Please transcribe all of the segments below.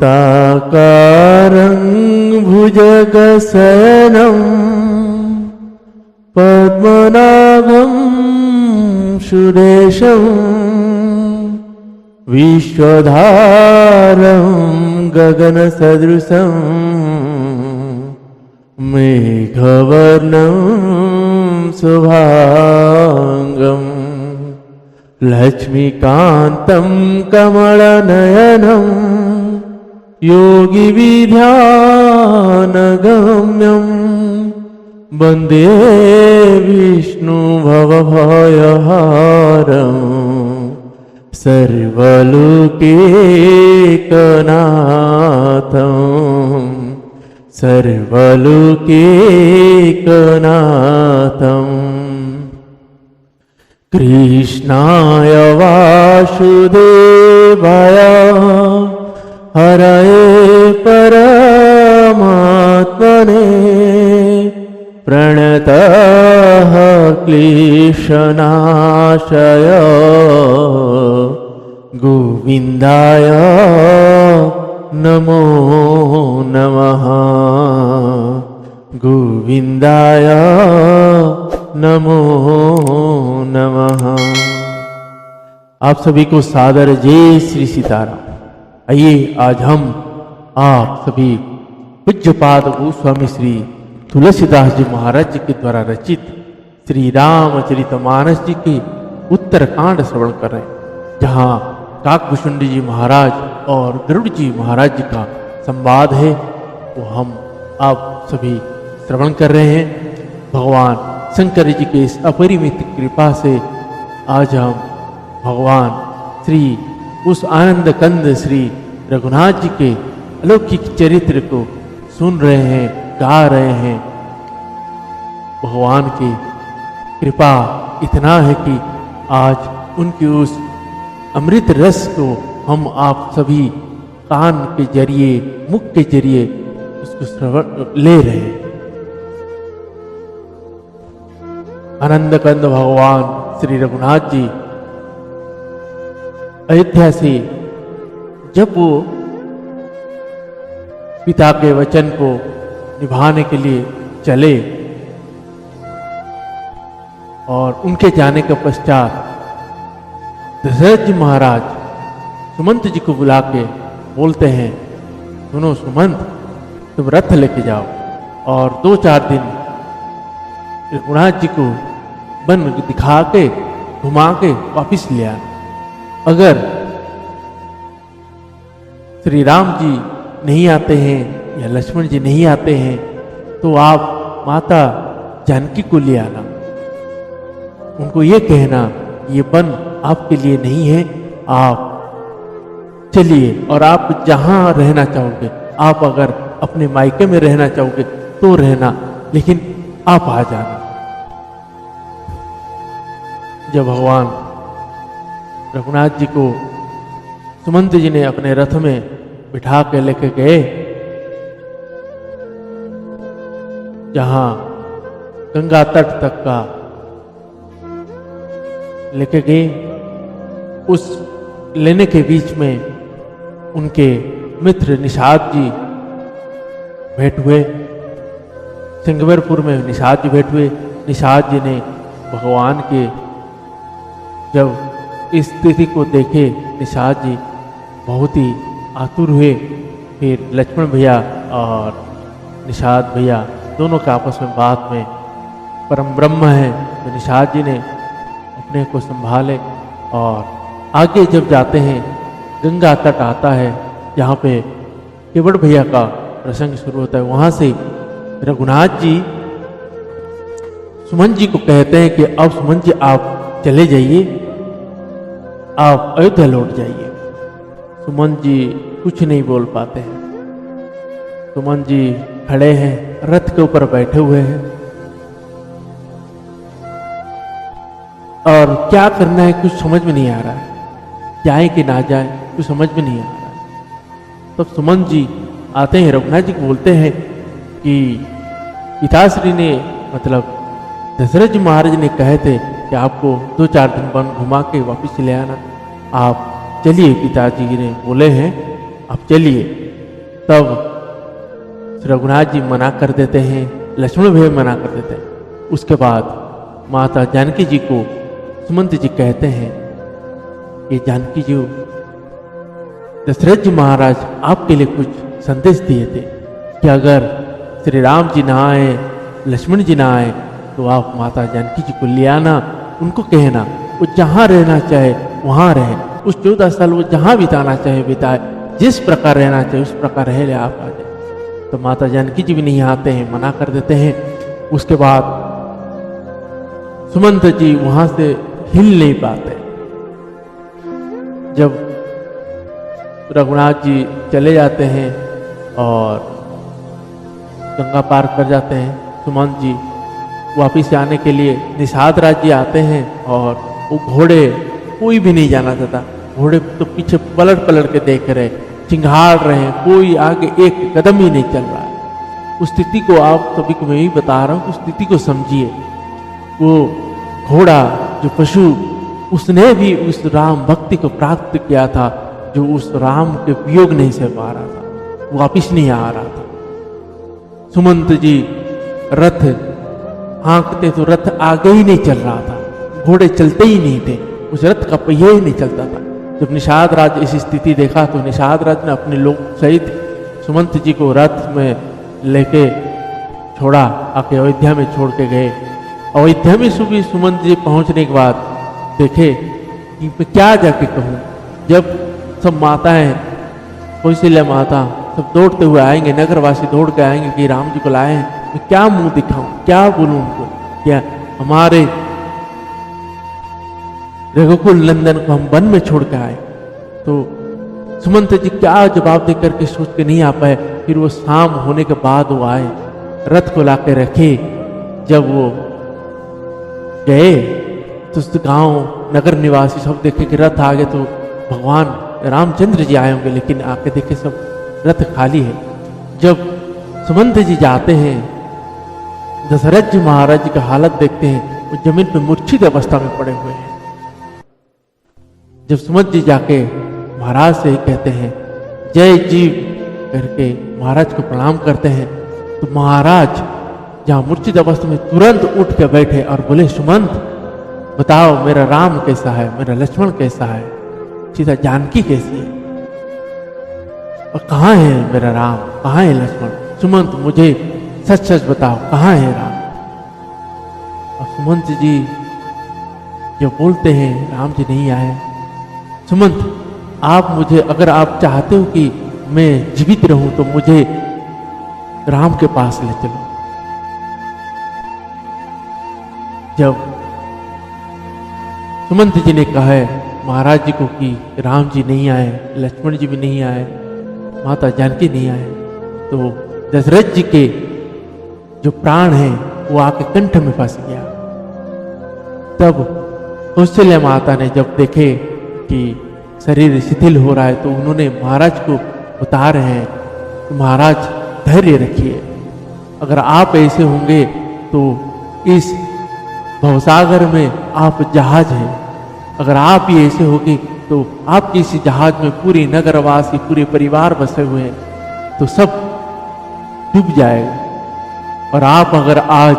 शान्ताकारं भुजगशयनं पद्मनाभं सुरेशं विश्वधारं गगनसदृशं मेघवर्णं शुभांगं लक्ष्मीकान्तं कमलनयनं योगिविध्यानगम्यं वन्दे विष्णुभवभयहारं सर्वलोकैकनाथं सर्वलोकैकनाथम् कृष्णाय वासुदेवाय हरये परमात्मने प्रणतः क्लेशनाशय गोविन्दाय नमो नमः गोविन्दाय नमो नमः। आप सभी को सादर जय श्री सीताराम। आइए आज हम आप सभी पूज्यपाद गोस्वामी श्री तुलसीदास जी महाराज जी के द्वारा रचित श्री रामचरितमानस जी के उत्तरकांड श्रवण कर रहे हैं, जहाँ काकभूषुंडी जी महाराज और गरुड़ जी महाराज जी का संवाद है, वो हम आप सभी श्रवण कर रहे हैं। भगवान शंकर जी के इस अपरिमित कृपा से आज हम भगवान श्री उस आनंद कंद श्री रघुनाथ जी के अलौकिक चरित्र को सुन रहे हैं, गा रहे हैं। भगवान की कृपा इतना है कि आज उनकी उस अमृत रस को हम आप सभी कान के जरिए, मुख के जरिए उसको श्रवण ले रहे हैं। आनंद कंद भगवान श्री रघुनाथ जी अयोध्या से जब वो पिता के वचन को निभाने के लिए चले और उनके जाने के पश्चात दशरथ जी महाराज सुमंत जी को बुला के बोलते हैं, सुनो सुमंत, तुम रथ लेके जाओ और 2-4 दिन रघुनाथ जी को वन दिखा के घुमा के वापिस ले आना। अगर श्री राम जी नहीं आते हैं या लक्ष्मण जी नहीं आते हैं तो आप माता जानकी को ले आना। उनको ये कहना ये वन आपके लिए नहीं है, आप चलिए और आप जहां रहना चाहोगे, आप अगर अपने मायके में रहना चाहोगे तो रहना, लेकिन आप आ जाना। जब भगवान रघुनाथ जी को सुमंत जी ने अपने रथ में बिठा के लेके गए, जहां गंगा तट तक का लेके गए, उस लेने के बीच में उनके मित्र निषाद जी भेंट हुए। सिंगवरपुर में निषाद जी भेंट हुए। निषाद जी ने भगवान के जब इस स्थिति को देखे, निषाद जी बहुत ही आतुर हुए। फिर लक्ष्मण भैया और निषाद भैया दोनों के आपस में बात में परम ब्रह्म है, तो निषाद जी ने अपने को संभाले और आगे जब जाते हैं गंगा तट आता है, जहाँ पे केवट भैया का प्रसंग शुरू होता है। वहाँ से रघुनाथ जी सुमन जी को कहते हैं कि अब सुमन जी आप चले जाइए, आप अयोध्या लौट जाइए। सुमन जी कुछ नहीं बोल पाते हैं। सुमन जी खड़े हैं, रथ के ऊपर बैठे हुए हैं और क्या करना है कुछ समझ में नहीं आ रहा है, जाए कि ना जाए कुछ समझ में नहीं आ रहा है। तब सुमन जी आते हैं, रघुनाथ जी को बोलते हैं कि पिताश्री ने मतलब दशरथ जी महाराज ने कहे थे कि आपको 2-4 दिन वन घुमा के वापस ले आना, आप चलिए, पिताजी ने बोले हैं आप चलिए। तब रघुनाथ जी मना कर देते हैं, लक्ष्मण भी मना कर देते हैं। उसके बाद माता जानकी जी को सुमंत जी कहते हैं कि जानकी जी, दशरथ जी महाराज आपके लिए कुछ संदेश दिए थे कि अगर श्री राम जी ना आए, लक्ष्मण जी ना आए, तो आप माता जानकी जी को ले आना, उनको कहना वो जहाँ रहना चाहे वहाँ रहे, उस 14 साल वो जहाँ बिताना चाहे बिताए, जिस प्रकार रहना चाहे उस प्रकार रह ले, आप आ जाए। तो माता जानकी जी भी नहीं आते हैं, मना कर देते हैं। उसके बाद सुमंत जी वहां से हिल नहीं पाते। जब रघुनाथ जी चले जाते हैं और गंगा पार कर जाते हैं, सुमंत जी वापिस आने के लिए निषाद राज्य आते हैं और वो घोड़े कोई भी नहीं जाना चाहता, घोड़े तो पीछे पलट पलट के देख रहे, चिंघाड़ रहे हैं, कोई आगे एक कदम ही नहीं चल रहा है। उस स्थिति को आप सभी को मैं ही बता रहा हूँ, उस स्थिति को समझिए। वो घोड़ा जो पशु, उसने भी उस राम भक्ति को प्राप्त किया था, जो उस राम के वियोग नहीं सह पा रहा था, वो वापिस नहीं आ रहा था। सुमंत जी रथ हाँकते तो रथ आगे ही नहीं चल रहा था, घोड़े चलते ही नहीं थे, उस रथ का पहिया ही नहीं चलता था। जब निषाद राज इस स्थिति देखा तो निषाद राज ने अपने लोग सहित सुमंत जी को रथ में लेके छोड़ा, आके अयोध्या में छोड़ के गए। अयोध्या में सुबह सुमंत जी पहुंचने के बाद देखे कि मैं क्या जाके कहूँ, जब सब माताएं, कौशल्या माता सब दौड़ते हुए आएंगे, नगरवासी दौड़ के आएंगे कि राम जी को लाए हैं, मैं क्या मुंह दिखाऊं, क्या बोलूं उनको, क्या हमारे रघुकुल नंदन को हम वन में छोड़ के आए। तो सुमंत जी क्या जवाब दे करके सोच के नहीं आ पाए। फिर वो शाम होने के बाद वो आए, रथ को लाके रखे। जब वो गए तो उस गांव नगर निवासी सब देखे कि रथ आ गए, तो भगवान रामचंद्र जी आए होंगे, लेकिन आके देखे सब रथ खाली है। जब सुमंत जी जाते हैं, दशरथ जी महाराज जी का हालत देखते हैं, वो जमीन पर मूर्छित अवस्था में पड़े हुए हैं। जब सुमंत जी जाके महाराज से ही कहते हैं जय जीव करके महाराज को प्रणाम करते हैं, तो महाराज जहाँ मूर्छित अवस्था में तुरंत उठ के बैठे और बोले, सुमंत बताओ मेरा राम कैसा है, मेरा लक्ष्मण कैसा है, सीता जानकी कैसी है, और कहाँ है मेरा राम, कहाँ है लक्ष्मण, सुमंत मुझे सच सच बताओ कहाँ है राम। और सुमंत जी जब बोलते हैं राम जी नहीं आए, सुमंत आप मुझे, अगर आप चाहते हो कि मैं जीवित रहूं तो मुझे राम के पास ले चलो। जब सुमंत जी ने कहा है महाराज जी को कि राम जी नहीं आए, लक्ष्मण जी भी नहीं आए, माता जानकी नहीं आए, तो दशरथ जी के जो प्राण है वो आके कंठ में फंस गया। तब कौशल्या माता ने जब देखे कि शरीर शिथिल हो रहा है, तो उन्होंने महाराज को बता रहे हैं कि महाराज धैर्य रखिए, अगर आप ऐसे होंगे तो इस भवसागर में आप जहाज हैं, अगर आप ही ऐसे होगी तो आपके इस जहाज में पूरी नगरवासी, पूरे परिवार बसे हुए हैं, तो सब डूब जाएगा। और आप अगर आज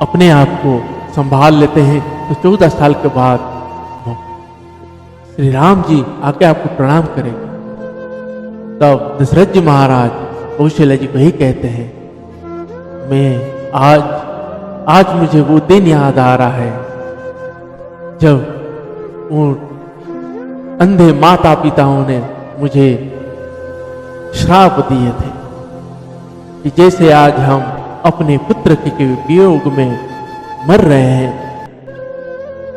अपने आप को संभाल लेते हैं तो 14 साल के बाद श्री राम जी आके आपको प्रणाम करेंगे। तब दशरथ जी महाराज कौशल्या जी को ही कहते हैं, मैं आज मुझे वो दिन याद आ रहा है जब उन अंधे माता पिताओं ने मुझे श्राप दिए थे कि जैसे आज हम अपने पुत्र के वियोग में मर रहे हैं,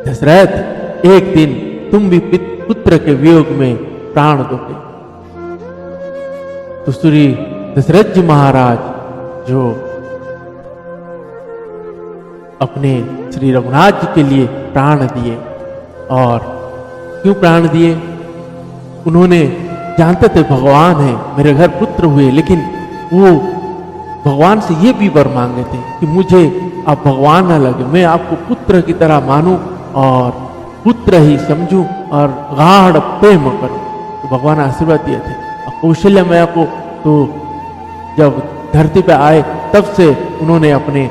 दशरथ एक दिन तुम भी पुत्र के वियोग में प्राण दोगे। तो श्री दशरथ जी महाराज जो अपने श्री रघुनाथ जी के लिए प्राण दिए, और क्यों प्राण दिए, उन्होंने जानते थे भगवान है, मेरे घर पुत्र हुए, लेकिन वो भगवान से ये भी वर मांगे थे कि मुझे आप भगवान न लगे, मैं आपको पुत्र की तरह मानूं और पुत्र ही समझूं और गाढ़ प्रेम करूं। तो भगवान आशीर्वाद दिए थे। और कौशल्य मैया को तो जब धरती पे आए तब से उन्होंने अपने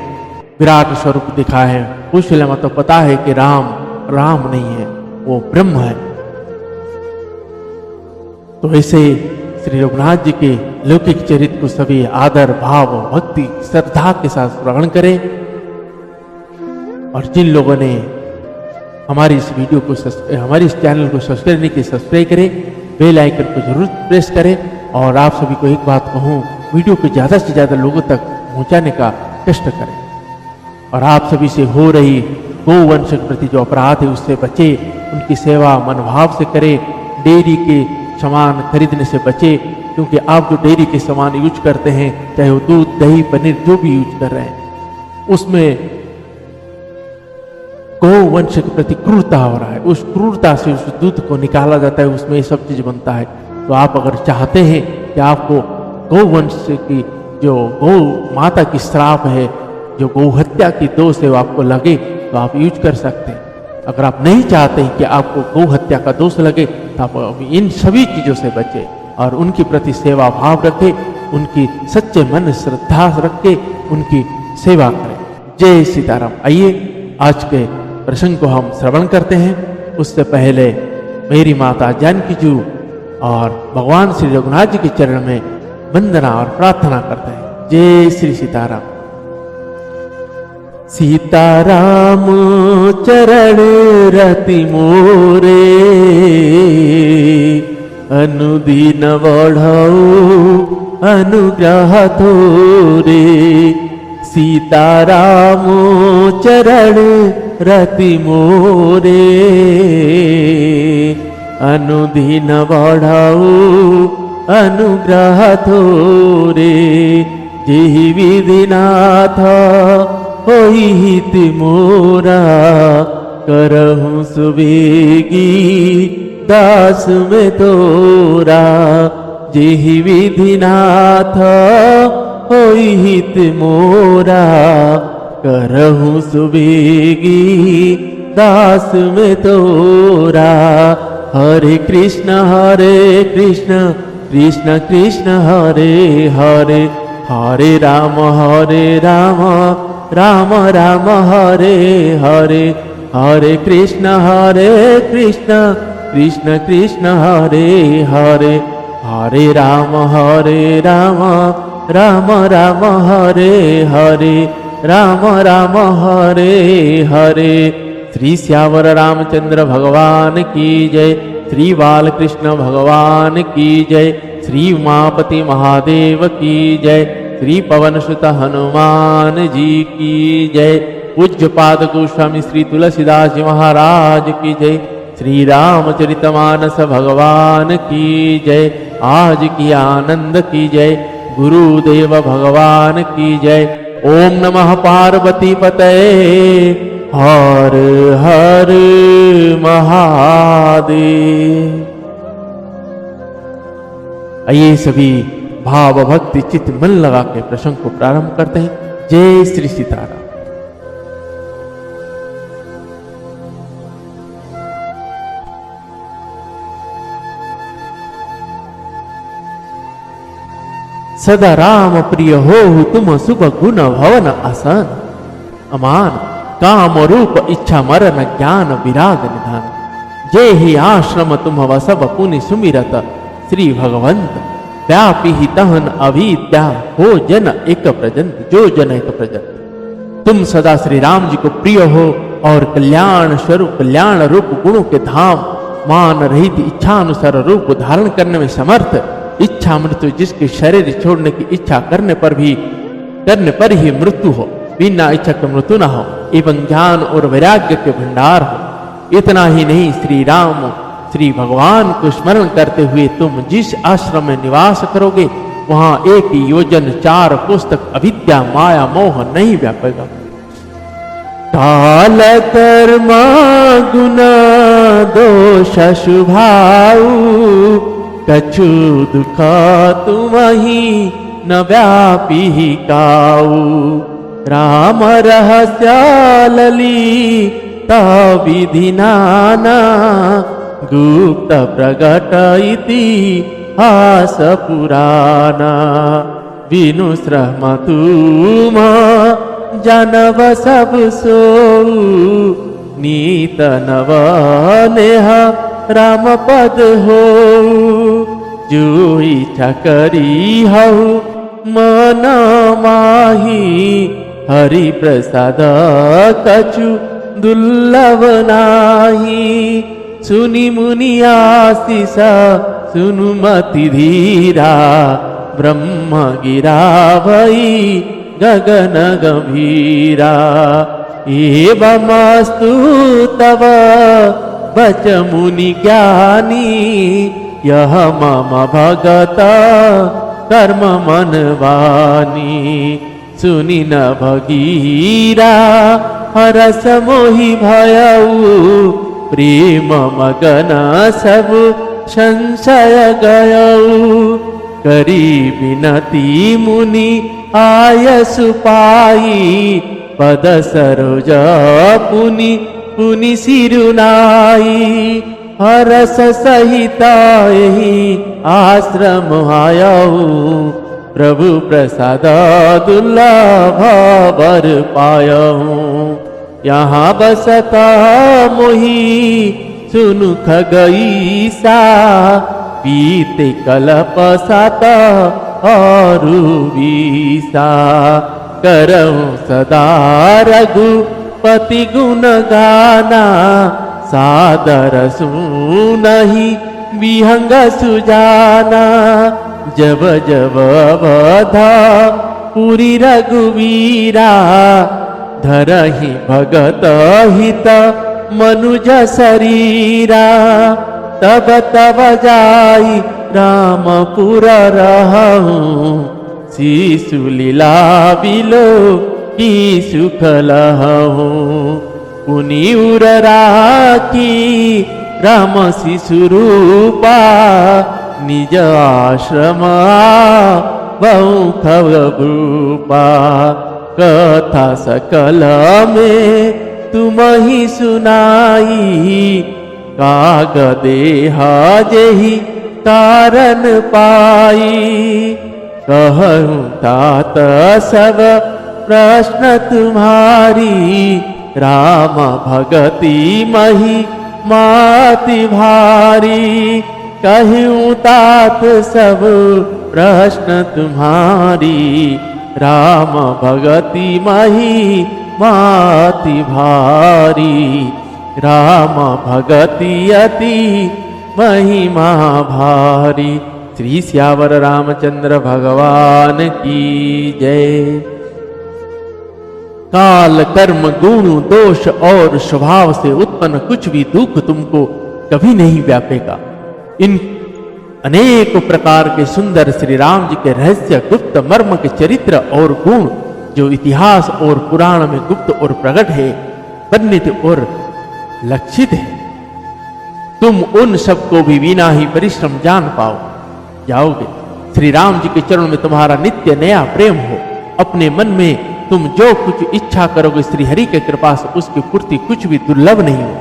विराट स्वरूप दिखाए हैं। कौशल्य में तो पता है कि राम राम नहीं है, वो ब्रह्म है। तो ऐसे श्री रघुनाथ जी के लौकिक चरित्र को सभी आदर भाव भक्ति श्रद्धा के साथ श्रवण करें। और जिन लोगों ने हमारी इस वीडियो को हमारे इस चैनल को सब्सक्राइब नहीं किया, सब्सक्राइब करें, बेल आइकन को जरूर प्रेस करें। और आप सभी को एक बात कहूँ, वीडियो को ज़्यादा से ज़्यादा लोगों तक पहुँचाने का कष्ट करें। और आप सभी से हो रही गौवंश के प्रति जो अपराध है उससे बचे, उनकी सेवा मनोभाव से करें। डेयरी के सामान खरीदने से बचे, क्योंकि आप जो डेयरी के सामान यूज करते हैं, चाहे वो दूध दही पनीर जो भी यूज कर रहे हैं, उसमें गौवंश के प्रति क्रूरता हो रहा है। उस क्रूरता से उस दूध को निकाला जाता है, उसमें ये सब चीज बनता है। तो आप अगर चाहते हैं कि आपको गौवंश की जो गौ माता की श्राप है, जो गौ हत्या की दोष है वो आपको लगे, तो आप यूज कर सकते हैं। अगर आप नहीं चाहते हैं कि आपको गौ हत्या का दोष लगे, तो आप इन सभी चीजों से बचे और उनके प्रति सेवा भाव रखें, उनकी सच्चे मन श्रद्धा रख के उनकी सेवा करें। जय सीताराम। आइए आज के प्रसंग को हम श्रवण करते हैं। उससे पहले मेरी माता जानकी जी और भगवान श्री रघुनाथ जी के चरण में वंदना और प्रार्थना करते हैं। जय श्री सीताराम। सीताराम चरण रति मोरे, अनुदीन बढ़ाऊ अनुग्रह थोरे। सीताराम चरण रति मोरे, अनुदीन बढ़ाऊ अनुग्रह थोरे। जेहि विधिनाथ होई हित मोरा, करहूँ सुबेगी दास में तोरा। जेहि विधिनाथ होई हित मोरा, करहूँ सुबेगी दास में तोरा। हरे कृष्ण कृष्ण कृष्ण हरे हरे, हरे राम राम राम हरे हरे। हरे कृष्ण कृष्ण कृष्ण हरे हरे, हरे राम राम राम हरे हरे, राम राम हरे हरे। श्री श्यावर रामचंद्र भगवान की जय। श्री बालकृष्ण भगवान की जय। श्री उमापति महादेव की जय। श्री पवन सुत हनुमान जी की जय। पूज्य पाद गोस्वामी श्री तुलसीदास जी महाराज की जय। श्री रामचरितमानस भगवान की जय। आज की आनंद की जय। गुरुदेव भगवान की जय। ओम नमः पार्वती पतये, हर हर महादेव। आइए सभी भाव भक्ति चित्त मन लगा के प्रसंग को प्रारंभ करते हैं। जय श्री सीताराम। सदा राम प्रिय हो तुम शुभ गुण भवन आसन। अमान काम रूप इच्छा मरण ज्ञान विराग निधान। जय ही आश्रम तुम वसव पुनि सुमिरत, श्री भगवंत व्यापी ही तहन अविद्या हो जन एक प्रजंत। जो जन एक प्रजंत। तुम सदा श्री राम जी को प्रिय हो और कल्याण स्वरूप कल्याण रूप गुणों के धाम, मान रहित इच्छा अनुसार रूप धारण करने में समर्थ। इच्छा मृत्यु, जिसके शरीर छोड़ने की इच्छा करने पर ही मृत्यु हो, बिना इच्छा के मृत्यु न हो, एवं ज्ञान और वैराग्य के भंडार हो। इतना ही नहीं, श्री राम श्री भगवान को स्मरण करते हुए तुम जिस आश्रम में निवास करोगे, वहां एक योजन 4 पुस्तक अविद्या माया मोह नहीं व्यापेगा। काल कर्मा गुना दोष शुभाऊ, कछु दुखा तुमहि न व्यापी काऊ। राम रहस्य ललिता विधिनाना गुप्त प्रगट इतिहास पुराना विनुश्रम तुम जानव सब सो नीत नव नेह राम पद हो जो इच्छा करी हऊ मन माही हरि प्रसाद कछु दुर्लभ नाही सुनि मुनि आशीष सुनु मति धीरा ब्रह्म गिरा भई गगन गंभीरा एवमस्तु तव बच मुनि ज्ञानी यह मम भगत कर्म मन वानी सुनि न भगीरा हरस मोहि भयऊ प्रेम मगन सब संशय गयऊ करी विनती मुनि आयसु पाई पद सरोज पुनि पुनि सिरुनाई हरस सहित यही आश्रम आयऊ प्रभु प्रसाद दुर्लभ वर पायऊ यहाँ बसता मोही सुनु खगई सा बीते कल्प सात और बीसा करऊं सदा रघुपति गुण गाना सादर सुनहि विहंग सुजाना जब जब बधा पुरी रघुवीरा धरहि भगत हित मनुज शरीरा तब तब जाई रामपुर रहूं शिशु लीला बिलो की सुख लहूं पुनि उर राखी राम शिशु रूपा निज आश्रम बहु खग रूपा कथा सकल में तुम ही सुनाई काग देह जेहि कारण पाई कहूँ तात सब प्रश्न तुम्हारी राम भगति मही माति भारी कहूँ तात सब प्रश्न तुम्हारी राम भगति मही माति भारी राम भगति अति महिमा भारी। श्री श्यावर रामचंद्र भगवान की जय। काल कर्म गुण दोष और स्वभाव से उत्पन्न कुछ भी दुख तुमको कभी नहीं व्यापेगा। इन अनेक प्रकार के सुंदर श्री राम जी के रहस्य गुप्त मर्म के चरित्र और गुण जो इतिहास और पुराण में गुप्त और प्रकट है, वर्णित और लक्षित है, तुम उन सब को भी बिना ही परिश्रम जान जाओगे। श्री राम जी के चरणों में तुम्हारा नित्य नया प्रेम हो। अपने मन में तुम जो कुछ इच्छा करोगे श्री हरि के कृपा से उसकी पूर्ति कुछ भी दुर्लभ नहीं हो।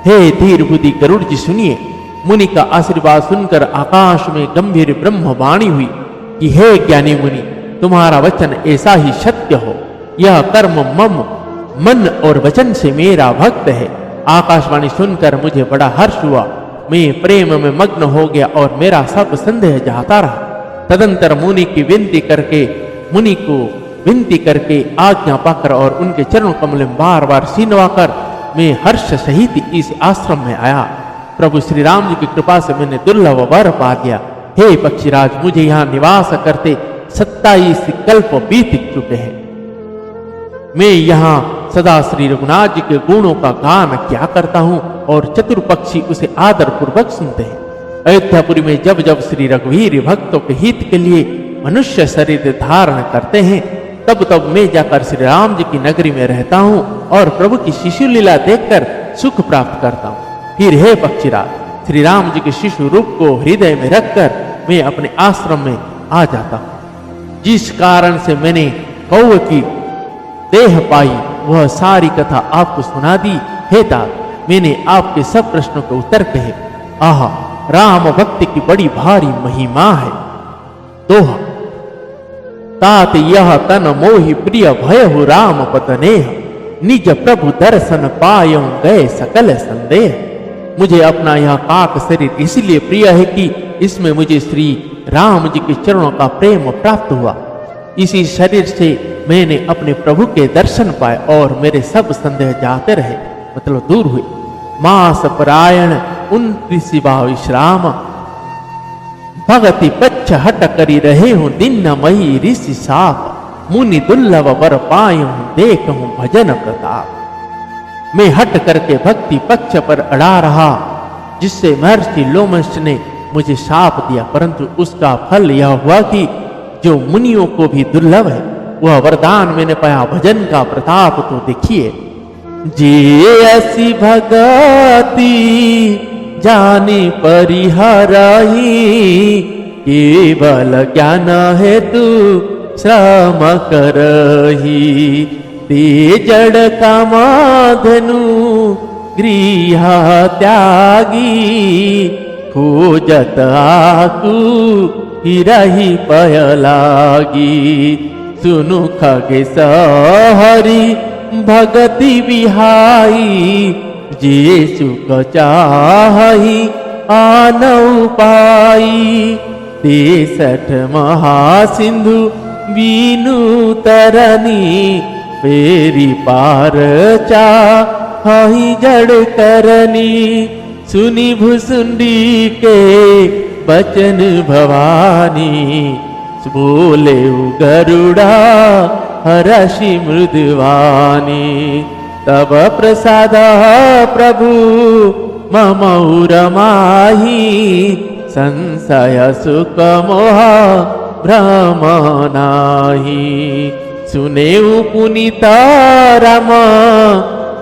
हे धीर बुद्धि गरुड़ जी सुनिए। मुनि का आशीर्वाद सुनकर आकाश में गंभीर ब्रह्म वाणी हुई कि हे ज्ञानी मुनि, तुम्हारा वचन ऐसा ही सत्य हो। यह कर्म मम मन और वचन से मेरा भक्त है। आकाशवाणी सुनकर मुझे बड़ा हर्ष हुआ। मैं प्रेम में मग्न हो गया और मेरा सब संदेह जाता रहा। तदंतर मुनि को विनती करके आज्ञा पाकर और उनके चरण कमल में बार बार सीनवाकर मैं हर्ष सहित इस आश्रम में आया। प्रभु श्री राम जी की कृपा से मैंने दुर्लभ वर पा दिया। हे पक्षीराज, मुझे यहाँ निवास करते 27 कल्प बीत चुके हैं। मैं यहाँ सदा श्री रघुनाथ जी के गुणों का गान क्या करता हूँ और चतुर पक्षी उसे आदर पूर्वक सुनते हैं। अयोध्यापुरी में जब जब श्री रघुवीर भक्तों के हित के लिए मनुष्य शरीर धारण करते हैं, तब तब मैं जाकर श्री राम जी की नगरी में रहता हूँ और प्रभु की शिशु लीला देखकर सुख प्राप्त करता हूँ। फिर हे पक्षीराज, श्री राम जी के शिशु रूप को हृदय में रखकर मैं अपने आश्रम में आ जाता हूँ। जिस कारण से मैंने कौव की देह पाई वह सारी कथा आपको सुना दी। हे तात, मैंने आपके सब प्रश्नों के उत्तर कहे। आहा, राम भक्ति की बड़ी भारी महिमा है। दोहा, तात यह तन मोहि प्रिय भयहु राम पतनेह, निज प्रभु दर्शन पायऊं गए सकल संदेह। मुझे अपना यह काक शरीर इसलिए प्रिय है कि इसमें मुझे श्री राम जी के चरणों का प्रेम प्राप्त हुआ। इसी शरीर से मैंने अपने प्रभु के दर्शन पाए और मेरे सब संदेह जाते रहे, मतलब दूर हुए। मास परायण 29वां विश्राम, भगति पच्छ हट करी रहे हूं दीनमयी ऋषि साप, मुनि दुर्लभ वर पायऊं देखूं भजन प्रताप। मैं हट करके भक्ति पक्ष पर अड़ा रहा, जिससे महर्षि लोमश ने मुझे शाप दिया, परंतु उसका फल यह हुआ कि जो मुनियों को भी दुर्लभ है वह वरदान मैंने पाया। भजन का प्रताप तो देखिए। जे ऐसी भगति जानी परिहरही, केवल ज्ञान हेतु श्रम करही। ते जड़ कामाधनु गृह त्यागी, खोजत आकू हिरही पय लागी। सुनु खगेश हरि भगति बिहाई, जे सुख चाहि आनौ पाई। 63 महासिंधु बीनु तरनी, पेरी पार चाहि जड़ करनी। सुनी भुसुंडी के बचन भवानी, बोले गरुड़ा हर्षि मृदुवानी। तब प्रसाद प्रभु मम उरमाही, संशय सुख मोह भ्रम नाही। सुनेउ पुनीत राम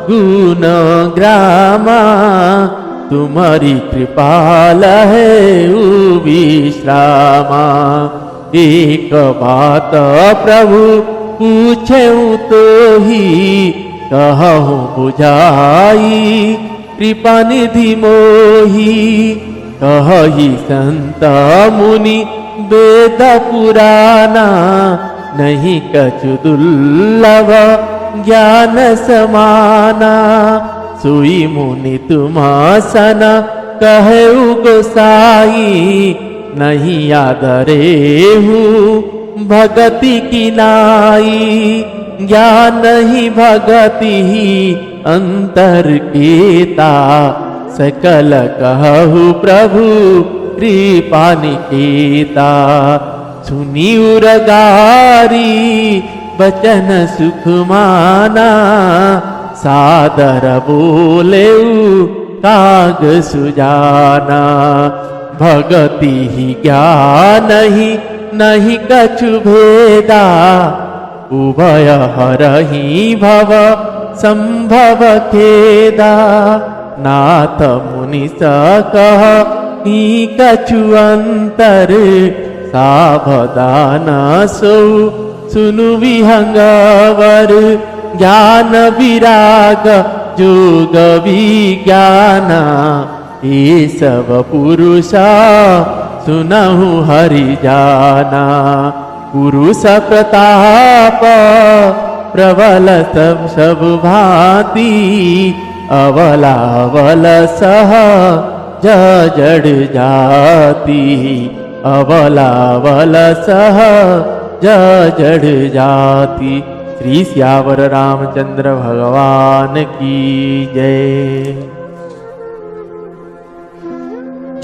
गुण ग्रामा, तुम्हारी कृपाल है विश्रामा। एक बात प्रभु पूछेऊ तो ही, कहूँ बुझाई कृपा निधि मोही। कही संत मुनि वेद पुराना, नहीं कछु दुर्लभ ज्ञान समाना। सुई मुनि तुम सन कहु गोसाई, नहीं याद रेहू भगति की नाई। ज्ञान ही भगति ही अंतर केता, सकल कहु प्रभु कृपा निकेता। सुनी उरगारी बचन सुख माना, सादर बोलेऊ काग सुजाना। भगति ही ज्ञान ही नहीं कछु भेदा, उभय हरहि भव संभव खेदा। नाथ मुनि कह ही कछु अंतर, सावधान सो सुनु विहंगवर। ज्ञान विराग जोग विज्ञाना, ये सब पुरुषा सुनहु हरि जाना। पुरुष प्रताप प्रबल सब भांति, अवलावल सह जड़ जाति। अवलावल सह जड़ जाति। श्री सियावर रामचंद्र भगवान की जय।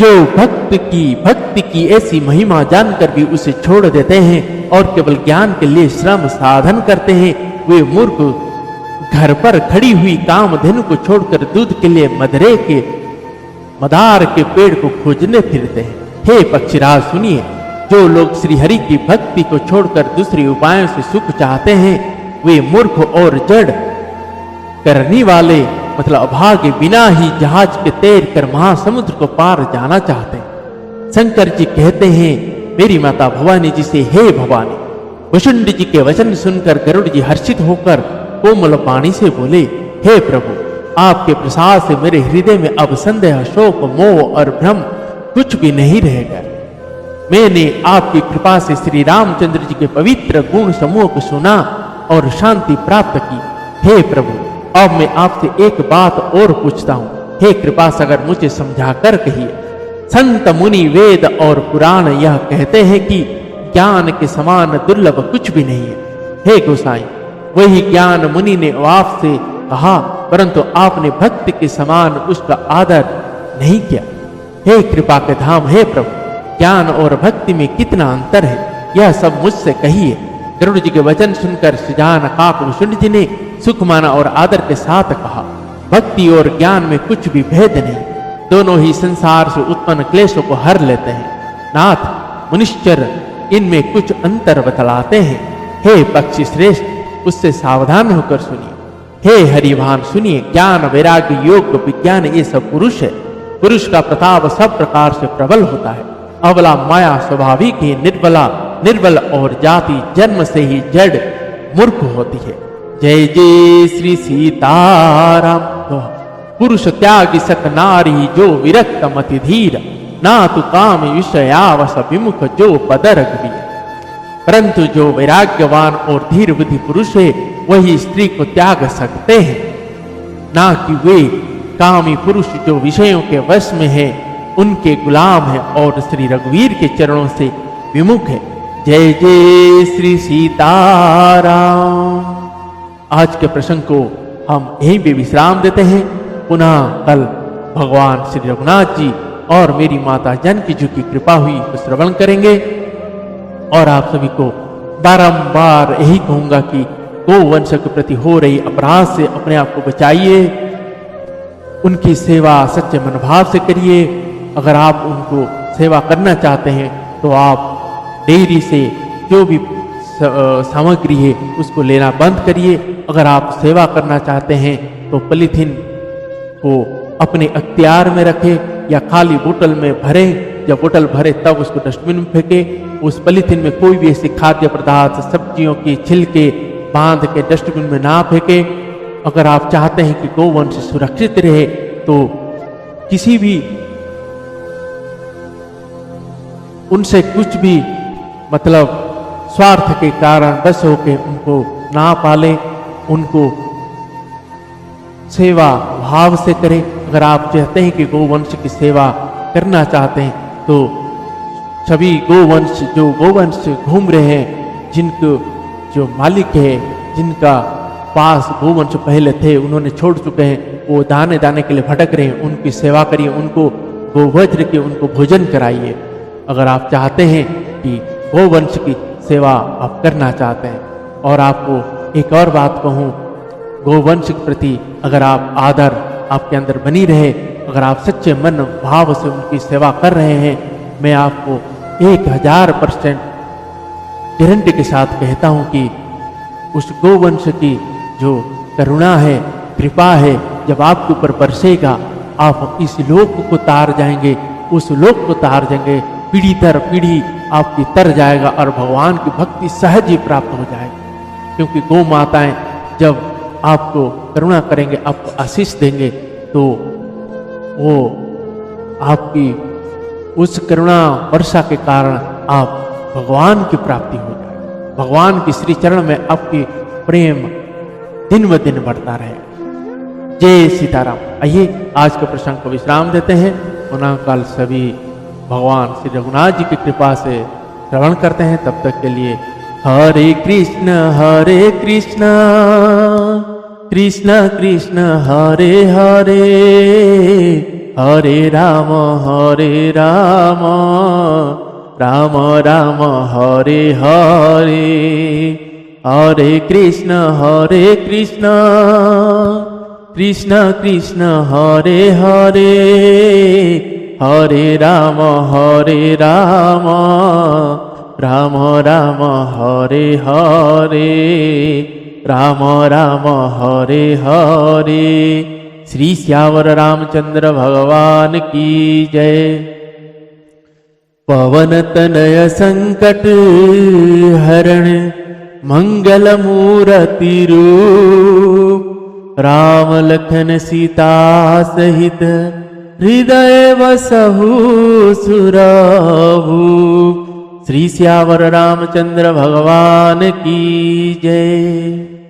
जो भक्ति की ऐसी महिमा जानकर भी उसे छोड़ देते हैं और केवल ज्ञान के लिए श्रम साधन करते हैं, वे मूर्ख घर पर खड़ी हुई कामधेनु को छोड़कर दूध के लिए मदार के पेड़ को खोजने फिरते हैं। हे पक्षीराज सुनिए, जो लोग श्री हरि की भक्ति को छोड़कर दूसरे उपायों से सुख चाहते हैं, वे मूर्ख और जड़ करने वाले मतलब अभागे बिना ही जहाज के तैर कर महासमुद्र को पार जाना चाहते हैं। शंकर जी कहते हैं मेरी माता भवानी जी से, हे भवानी। वसुंड जी के वचन सुनकर गरुड़ जी हर्षित होकर कोमल वाणी से बोले, हे प्रभु, आपके प्रसाद से मेरे हृदय में अब संदेह, शोक, मोह और भ्रम कुछ भी नहीं रहेगा। मैंने आपकी कृपा से श्री रामचंद्र जी के पवित्र गुण समूह को सुना और शांति प्राप्त की। हे प्रभु, अब मैं आपसे एक बात और पूछता हूँ। हे कृपा सागर, मुझे समझाकर कहिए। संत मुनि वेद और पुराण यह कहते हैं कि ज्ञान के समान दुर्लभ कुछ भी नहीं है। हे गोसाई, वही ज्ञान मुनि ने आपसे कहा, परंतु आपने भक्ति के समान उसका आदर नहीं किया। हे कृपा के धाम, हे प्रभु, ज्ञान और भक्ति में कितना अंतर है, यह सब मुझसे कहिए। गरुड़ जी के वचन सुनकर सुजान काकभूषुंड जी ने सुख माना और आदर के साथ कहा, भक्ति और ज्ञान में कुछ भी भेद नहीं, दोनों ही संसार से उत्पन्न क्लेशों को हर लेते हैं। नाथ, मुनिश्चर इनमें कुछ अंतर बतलाते हैं। हे पक्षी श्रेष्ठ, उससे सावधान होकर सुनिए। हे हरिभान, सुनिए। ज्ञान, वैराग्य, योग, विज्ञान ये सब पुरुष है। पुरुष का प्रताप सब प्रकार से प्रबल होता है। अबला माया स्वाभाविक ही निर्बल और जाति जन्म से ही जड़ मूर्ख होती है। जय जय श्री सीताराम। पुरुष त्यागी सक नारी जो विरक्त मति धीर, ना तु काम विषयावस विमुख जो पदरग भी। परंतु जो वैराग्यवान और धीर बुद्धि पुरुष है वही स्त्री को त्याग सकते हैं, ना कि वे कामी पुरुष जो विषयों के वश में है, उनके गुलाम है और श्री रघुवीर के चरणों से विमुख है। जय जय श्री सीताराम। आज के प्रसंग को हम यहीं पे विश्राम देते हैं। पुनः कल भगवान श्री रघुनाथ जी और मेरी माता जानकी जी की कृपा हुई तो श्रवण करेंगे। और आप सभी को बारंबार यही कहूंगा कि गोवंश के प्रति हो रही अपराध से अपने आप को बचाइए, उनकी सेवा सच्चे मनोभाव से करिए। अगर आप उनको सेवा करना चाहते हैं तो आप डेयरी से जो भी सामग्री है उसको लेना बंद करिए। अगर आप सेवा करना चाहते हैं तो पॉलीथीन को अपने अख्तियार में रखें या खाली बोतल में भरें। जब बोतल भरे तब उसको डस्टबिन में फेंके। उस पॉलीथीन में कोई भी ऐसी खाद्य पदार्थ, सब्जियों की छिलके बांध के डस्टबिन में ना फेंके। अगर आप चाहते हैं कि गोवंश सुरक्षित रहे तो किसी भी उनसे कुछ भी मतलब स्वार्थ के कारण बस होके उनको ना पाले, उनको सेवा भाव से करें। अगर आप चाहते हैं कि गोवंश की सेवा करना चाहते हैं तो सभी गोवंश घूम रहे हैं, जिनको जो मालिक है, जिनका पास गोवंश पहले थे, उन्होंने छोड़ चुके हैं, वो दाने दाने के लिए भटक रहे हैं, उनकी सेवा करिए, उनको गोवज्र के उनको भोजन कराइए। अगर आप चाहते हैं कि गोवंश की सेवा आप करना चाहते हैं। और आपको एक और बात कहूँ, गोवंश के प्रति अगर आप आदर आपके अंदर बनी रहे, अगर आप सच्चे मन भाव से उनकी सेवा कर रहे हैं, मैं आपको 1000% गारंटी के साथ कहता हूँ कि उस गोवंश की जो करुणा है, कृपा है, जब आपके ऊपर बरसेगा, आप इस लोक को तार जाएंगे, उस लोक को तार जाएंगे, पीढ़ी दर पीढ़ी आपकी तर जाएगा और भगवान की भक्ति सहज ही प्राप्त हो जाएगी। क्योंकि गौ माताएं जब आपको करुणा करेंगे, आपको आशीष देंगे, तो वो आपकी उस करुणा वर्षा के कारण आप भगवान की प्राप्ति हो जाए। भगवान की श्री चरण में आपकी प्रेम दिन ब दिन बढ़ता रहे। जय सीताराम। आइए आज के प्रसंग को विश्राम देते हैं। पुनः कल सभी भगवान श्री रघुनाथ जी की कृपा से श्रवण करते हैं। तब तक के लिए हरे कृष्ण कृष्ण कृष्ण हरे हरे, हरे राम राम राम हरे हरे, हरे कृष्ण कृष्ण कृष्ण हरे हरे, हरे राम राम राम हरे हरे, राम राम हरे हरे। श्री श्यावर रामचंद्र भगवान की जय। पवन तनय संकट हरण, मंगल मूर्ति रूप राम लखन सीता सहित हृदय वसहु सुरभूप। श्री सियावर रामचंद्र भगवान की जय।